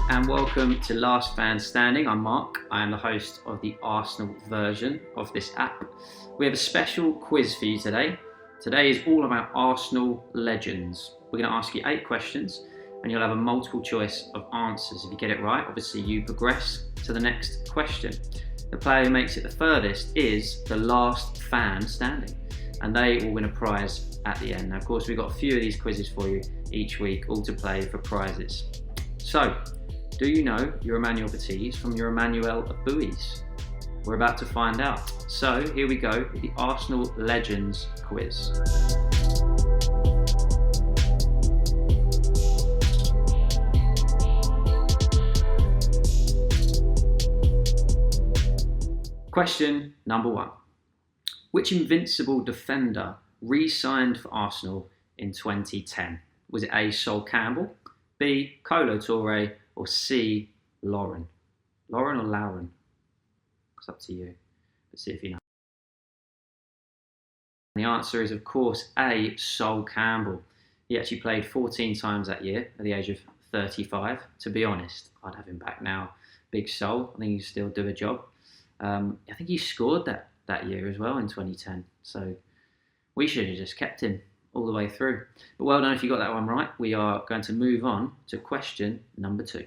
and welcome to Last Fan Standing. I'm Mark. I am the host of the Arsenal version of this app. We have a special quiz for you today. Today is all about Arsenal legends. We're going to ask you 8 questions and you'll have a multiple choice of answers. If you get it right, obviously you progress to the next question. The player who makes it the furthest is the last fan standing, and they will win a prize at the end. Now, of course, we've got a few of these quizzes for you each week, all to play for prizes. So, do you know your Emmanuel Baptiste from your Emmanuel Abuis? We're about to find out. So, here we go with the Arsenal Legends quiz. Question number 1. Which invincible defender re-signed for Arsenal in 2010? Was it A. Sol Campbell, B. Kolo Touré, or C. Lauren? Lauren or Lauren? It's up to you. Let's see if you know. And the answer is, of course, A. Sol Campbell. He actually played 14 times that year at the age of 35. To be honest, I'd have him back now. Big Sol. I think he'd still do a job. I think he scored that year as well in 2010. So we should have just kept him all the way through. But well done if you got that one right. We are going to move on to question number 2.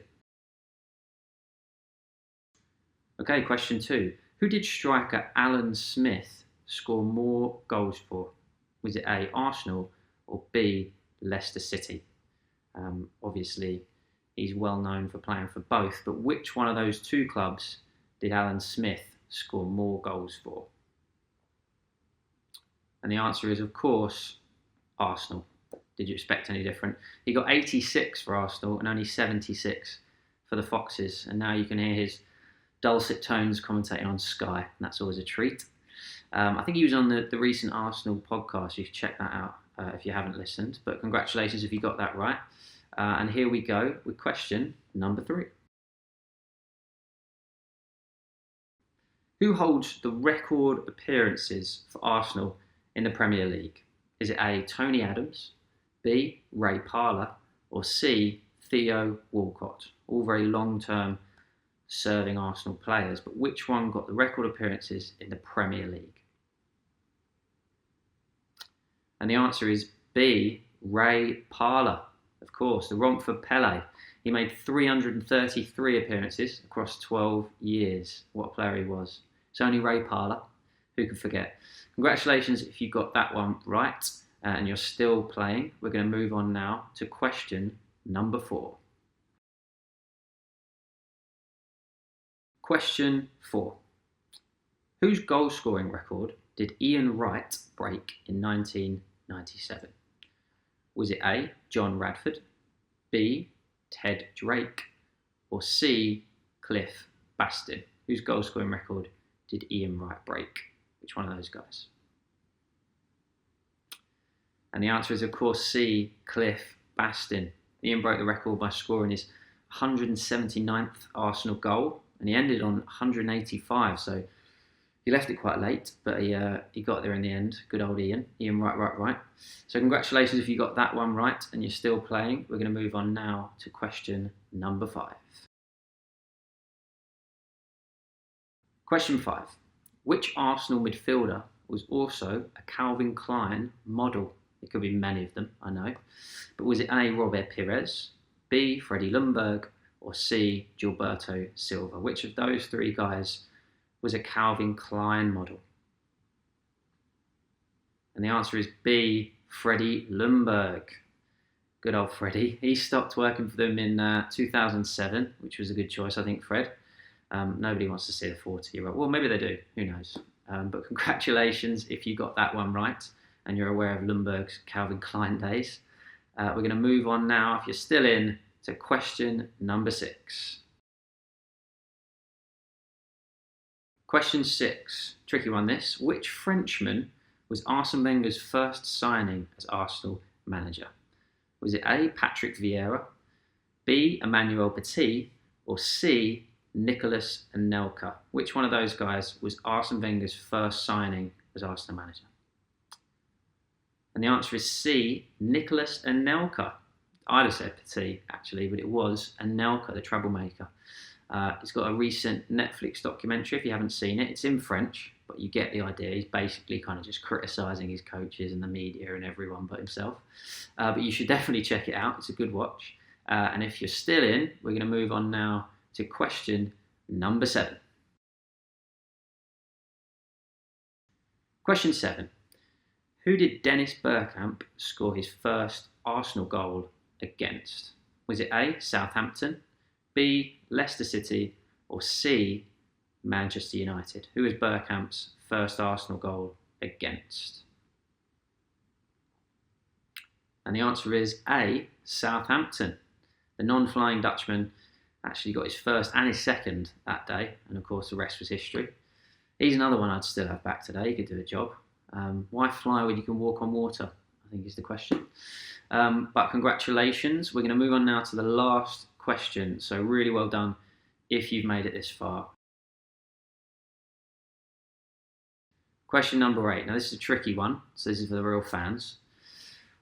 Okay, question 2. Who did striker Alan Smith score more goals for? Was it A, Arsenal, or B, Leicester City? Obviously, he's well known for playing for both, but which one of those two clubs did Alan Smith score more goals for? And the answer is, of course, Arsenal. Did you expect any different? He got 86 for Arsenal and only 76 for the Foxes. And now you can hear his dulcet tones commentating on Sky. And that's always a treat. I think he was on the recent Arsenal podcast. You should check that out if you haven't listened. But congratulations if you got that right. And here we go with question number 3. Who holds the record appearances for Arsenal in the Premier League? Is it A, Tony Adams, B, Ray Parlour, or C, Theo Walcott? All very long-term serving Arsenal players, but which one got the record appearances in the Premier League? And the answer is B, Ray Parlour. Of course, the Romford Pele. He made 333 appearances across 12 years. What a player he was. It's only Ray Parlour. Who could forget? Congratulations if you got that one right and you're still playing. We're going to move on now to question number 4. Question 4. Whose goal scoring record did Ian Wright break in 1997? Was it A, John Radford, B, Ted Drake, or C, Cliff Bastin? Whose goal scoring record did Ian Wright break? Which one of those guys? And the answer is, of course, C, Cliff Bastin. Ian broke the record by scoring his 179th Arsenal goal, and he ended on 185, so he left it quite late, but he got there in the end. Good old Ian. Ian right. So congratulations if you got that one right and you're still playing. We're going to move on now to question number 5. Question 5. Which Arsenal midfielder was also a Calvin Klein model? It could be many of them, I know. But was it A, Robert Pires, B, Freddie Ljungberg, or C, Gilberto Silva? Which of those 3 guys was a Calvin Klein model? And the answer is B, Freddie Ljungberg. Good old Freddie. He stopped working for them in 2007, which was a good choice, I think, Fred. Nobody wants to see a 40-year-old. Well, maybe they do. Who knows? But congratulations if you got that one right and you're aware of Ljungberg's Calvin Klein days. We're going to move on now, if you're still in, to question number 6. Question 6. Tricky one, this. Which Frenchman was Arsene Wenger's first signing as Arsenal manager? Was it A, Patrick Vieira, B, Emmanuel Petit, or C, Nicolas Anelka? Which one of those guys was Arsene Wenger's first signing as Arsenal manager? And the answer is C, Nicolas Anelka. I'd have said Petit, actually, but it was Anelka, the troublemaker. He's got a recent Netflix documentary, if you haven't seen it. It's in French, but you get the idea. He's basically kind of just criticising his coaches and the media and everyone but himself. But you should definitely check it out. It's a good watch. And if you're still in, we're going to move on now to question number 7. Question 7. Who did Dennis Bergkamp score his first Arsenal goal against? Was it A, Southampton, B, Leicester City, or C, Manchester United? Who was Bergkamp's first Arsenal goal against? And the answer is A, Southampton. The non-flying Dutchman actually got his first and his second that day, and of course the rest was history. He's another one I'd still have back today. He could do a job. Why fly when you can walk on water, I think is the question. But congratulations. We're going to move on now to the last question. So really well done if you've made it this far. Question number 8. Now this is a tricky one, so this is for the real fans.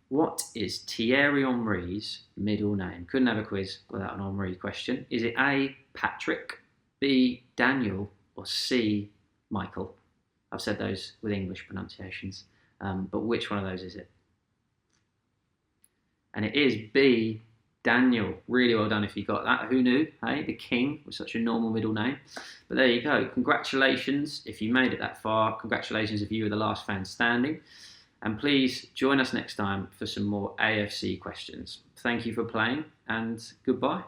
What is Thierry Henry's middle name? Couldn't have a quiz without an Henry question. Is it A, Patrick, B, Daniel, or C, Michael? I've said those with English pronunciations, but which one of those is it? And it is B, Daniel. Really well done if you got that. Who knew? Hey, the King was such a normal middle name. But there you go. Congratulations if you made it that far. Congratulations if you were the last fan standing. And please join us next time for some more AFC questions. Thank you for playing, and goodbye.